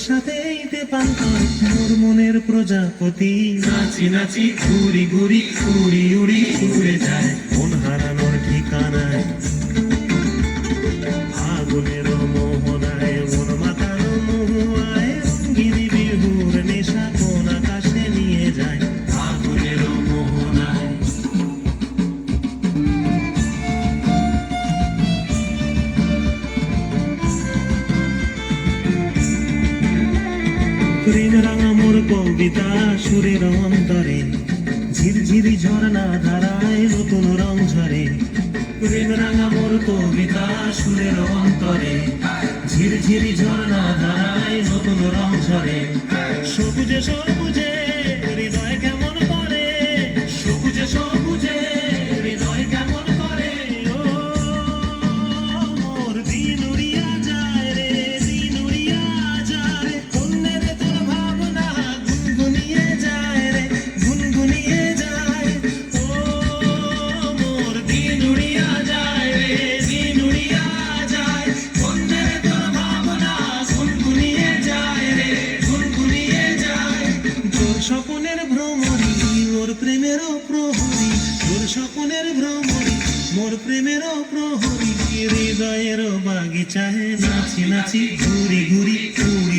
সাথেই পান্তা মোর মনের প্রজাপতি, নাচি নাচি ঘুরি ঘুরি উড়ি উড়ি উড়ে যায় মন হারানোর ঠিকানায়। আগুনের মোহনায় মন মাতানো মহুয়ায় রঙ্গিনী বিহুর নেশা কোন আকাশে নিয়ে যায়। আগুনের মোহনায় প্রেম রাঙা মোর কবিতা সুরের অন্তরে, ঝিরঝিরি ঝর্ণা ধারায় নতুন রং ঝরে। প্রেম রাঙা মোর কবিতা সুরের অন্তরে, ঝিরঝিরি ঝর্ণা ধারায় নতুন রং ঝরে। সবুজে সবুজে হৃদয় কেমন করে, সবুজে সবুজে হৃদয় কেমন করে। ও মোর দিন উড়িয়া যায় রে, দিন উড়িয়া যায়। অন্যের তোর ভাবনা গুনগুনিয়ে যায় রে, গুনগুনিয়ে যায়। ও মোর দিন উড়িয়া যায় রে, দিন উড়িয়া যায়। অন্যের তোর ভাবনা গুনগুনিয়ে যায় রে, গুনগুনিয়ে যায়। তোর স্বপ্নের ভ্রমরি মোর প্রেমেরও প্রহরী, তোর স্বপ্নের ভ্রমরি মোর প্রেমেরও প্রহরী। হৃদয়ের বাগিচায় নাচি নাচি ঘুরি ঘুরি উড়ি